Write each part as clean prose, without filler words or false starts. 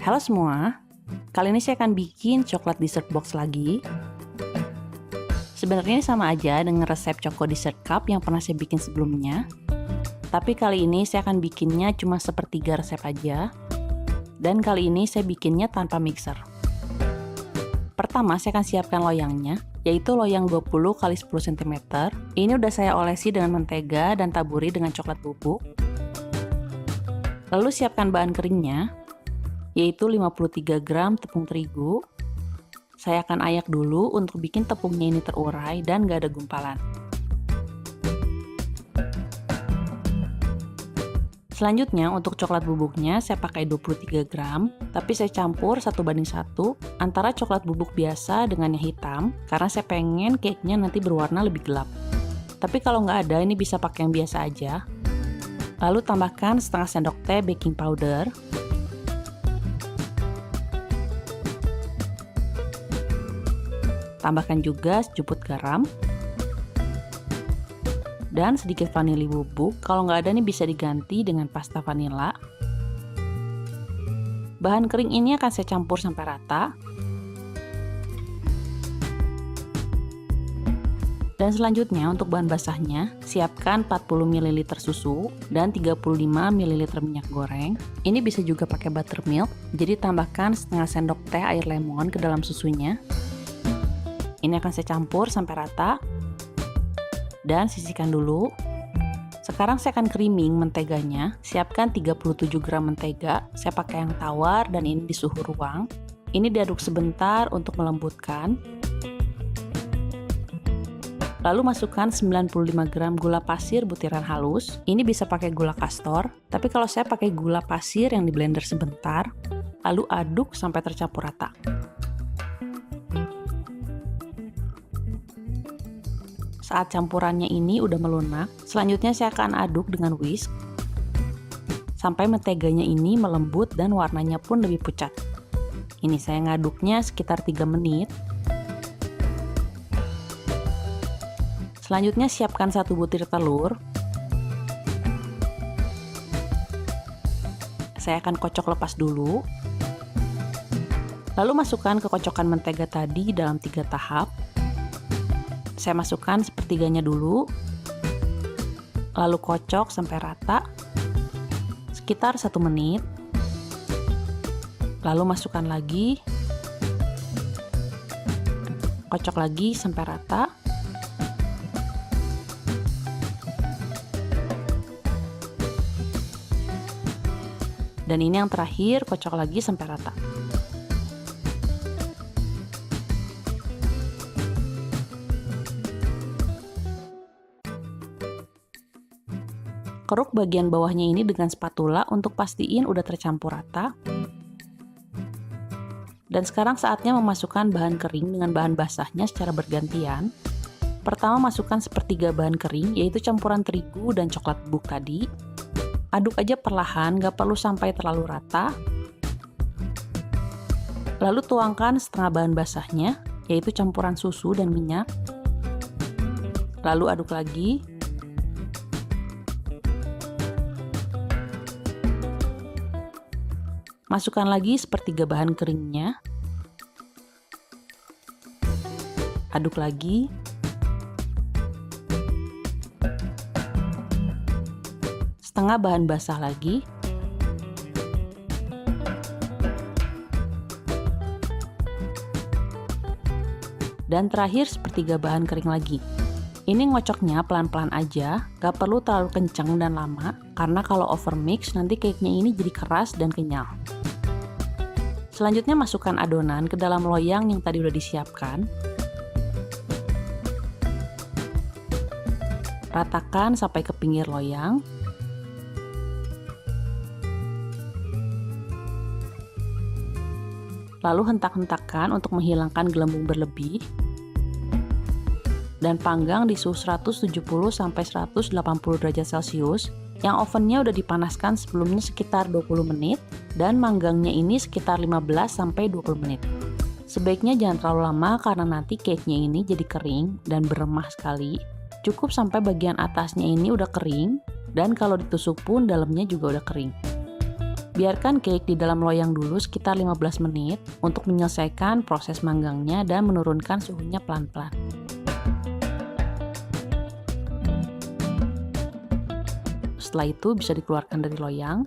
Halo semua, kali ini saya akan bikin coklat dessert box lagi. Sebenarnya ini sama aja dengan resep Choco Dessert Cup yang pernah saya bikin sebelumnya. Tapi kali ini saya akan bikinnya cuma sepertiga resep aja. Dan kali ini saya bikinnya tanpa mixer. Pertama saya akan siapkan loyangnya, yaitu loyang 20 x 10 cm. Ini udah saya olesi dengan mentega dan taburi dengan coklat bubuk. Lalu siapkan bahan keringnya, yaitu 53 gram tepung terigu. Saya akan ayak dulu untuk bikin tepungnya ini terurai dan gak ada gumpalan. Selanjutnya untuk coklat bubuknya saya pakai 23 gram, tapi saya campur 1:1 antara coklat bubuk biasa dengan yang hitam, karena saya pengen cake-nya nanti berwarna lebih gelap. Tapi kalau nggak ada, ini bisa pakai yang biasa aja. Lalu tambahkan setengah sendok teh baking powder. Tambahkan juga secumput garam. Dan sedikit vanili bubuk, kalau nggak ada nih bisa diganti dengan pasta vanila. Bahan kering ini akan saya campur sampai rata. Dan selanjutnya untuk bahan basahnya, siapkan 40 ml susu dan 35 ml minyak goreng. Ini bisa juga pakai buttermilk, jadi tambahkan setengah sendok teh air lemon ke dalam susunya. Ini akan saya campur sampai rata. Dan sisihkan dulu. Sekarang saya akan creaming menteganya. Siapkan 37 gram mentega. Saya pakai yang tawar dan ini di suhu ruang. Ini diaduk sebentar untuk melembutkan. Lalu masukkan 95 gram gula pasir butiran halus. Ini bisa pakai gula kastor, tapi kalau saya pakai gula pasir yang di blender sebentar. Lalu aduk sampai tercampur rata. Saat campurannya ini udah melunak, selanjutnya saya akan aduk dengan whisk sampai menteganya ini melembut dan warnanya pun lebih pucat. Ini saya ngaduknya sekitar 3 menit. Selanjutnya siapkan 1 butir telur. Saya akan kocok lepas dulu. Lalu masukkan ke kocokan mentega tadi dalam 3 tahap. Saya masukkan sepertiganya dulu, lalu kocok sampai rata, sekitar 1 menit, lalu masukkan lagi, kocok lagi sampai rata, dan ini yang terakhir, kocok lagi sampai rata. Keruk bagian bawahnya ini dengan spatula untuk pastiin udah tercampur rata. Dan sekarang saatnya memasukkan bahan kering dengan bahan basahnya secara bergantian. Pertama masukkan sepertiga bahan kering, yaitu campuran terigu dan coklat bubuk tadi. Aduk aja perlahan, gak perlu sampai terlalu rata. Lalu tuangkan setengah bahan basahnya, yaitu campuran susu dan minyak. Lalu aduk lagi. Masukkan lagi sepertiga bahan keringnya. Aduk lagi. Setengah bahan basah lagi. Dan terakhir sepertiga bahan kering lagi. Ini ngocoknya pelan-pelan aja, gak perlu terlalu kencang dan lama, karena kalau overmix nanti cake-nya ini jadi keras dan kenyal. Selanjutnya masukkan adonan ke dalam loyang yang tadi udah disiapkan. Ratakan sampai ke pinggir loyang. Lalu hentak-hentakkan untuk menghilangkan gelembung berlebih. Dan panggang di suhu 170 sampai 180 derajat Celcius. Yang ovennya udah dipanaskan sebelumnya sekitar 20 menit dan manggangnya ini sekitar 15 sampai 20 menit. Sebaiknya jangan terlalu lama karena nanti cake-nya ini jadi kering dan beremah sekali. Cukup sampai bagian atasnya ini udah kering dan kalau ditusuk pun dalamnya juga udah kering. Biarkan cake di dalam loyang dulu sekitar 15 menit untuk menyelesaikan proses manggangnya dan menurunkan suhunya pelan-pelan. Setelah itu bisa dikeluarkan dari loyang.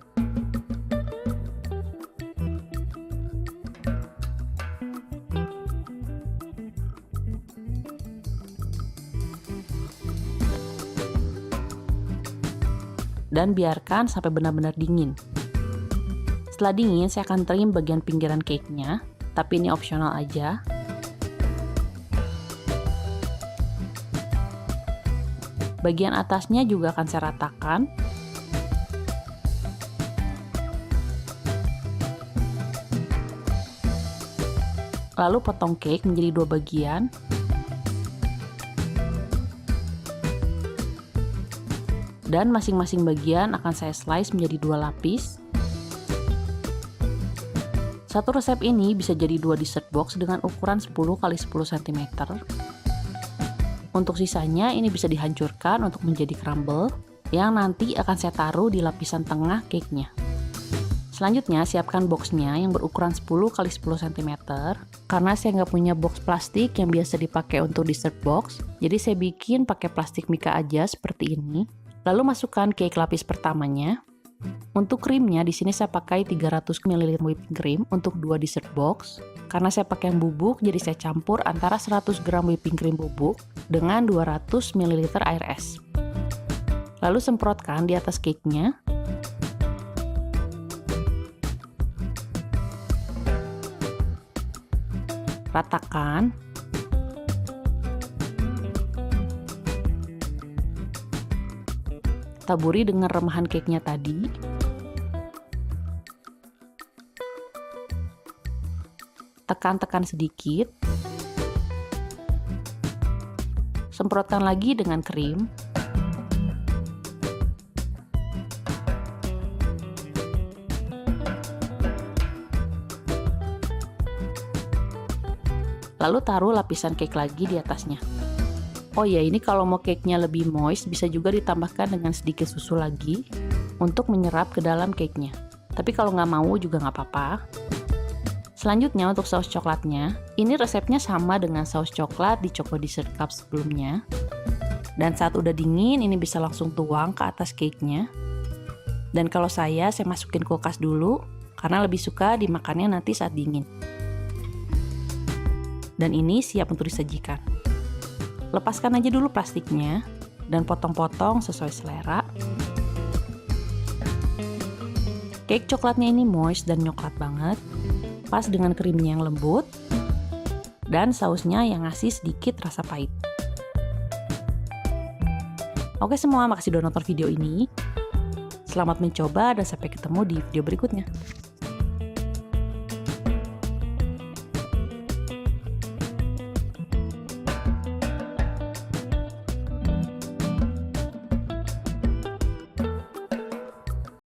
Dan biarkan sampai benar-benar dingin. Setelah dingin, saya akan trim bagian pinggiran cake-nya, tapi ini opsional aja. Bagian atasnya juga akan saya ratakan. Lalu potong cake menjadi 2 bagian. Dan masing-masing bagian akan saya slice menjadi 2 lapis. Satu resep ini bisa jadi 2 dessert box dengan ukuran 10 x 10 cm. Untuk sisanya ini bisa dihancurkan untuk menjadi crumble yang nanti akan saya taruh di lapisan tengah cake-nya. Selanjutnya siapkan boxnya yang berukuran 10 x 10 cm. Karena saya nggak punya box plastik yang biasa dipakai untuk dessert box, jadi saya bikin pakai plastik mika aja seperti ini. Lalu masukkan cake lapis pertamanya. Untuk krimnya di sini saya pakai 300 ml whipping cream untuk 2 dessert box. Karena saya pakai yang bubuk, jadi saya campur antara 100 gram whipping cream bubuk dengan 200 ml air es. Lalu semprotkan di atas cake-nya. Ratakan. Taburi dengan remahan cake-nya tadi. Tekan-tekan sedikit. Semprotkan lagi dengan krim. Lalu taruh lapisan cake lagi di atasnya. Oh ya, ini kalau mau cake-nya lebih moist, bisa juga ditambahkan dengan sedikit susu lagi untuk menyerap ke dalam cake-nya. Tapi kalau nggak mau juga nggak apa-apa. Selanjutnya untuk saus coklatnya, ini resepnya sama dengan saus coklat di Choco Dessert Cup sebelumnya. Dan saat udah dingin, ini bisa langsung tuang ke atas cake-nya. Dan kalau saya masukin kulkas dulu, karena lebih suka dimakannya nanti saat dingin. Dan ini siap untuk disajikan. Lepaskan aja dulu plastiknya dan potong-potong sesuai selera. Cake coklatnya ini moist dan nyoklat banget, pas dengan krimnya yang lembut dan sausnya yang ngasih sedikit rasa pahit. Oke semua, makasih udah nonton video ini. Selamat mencoba dan sampai ketemu di video berikutnya.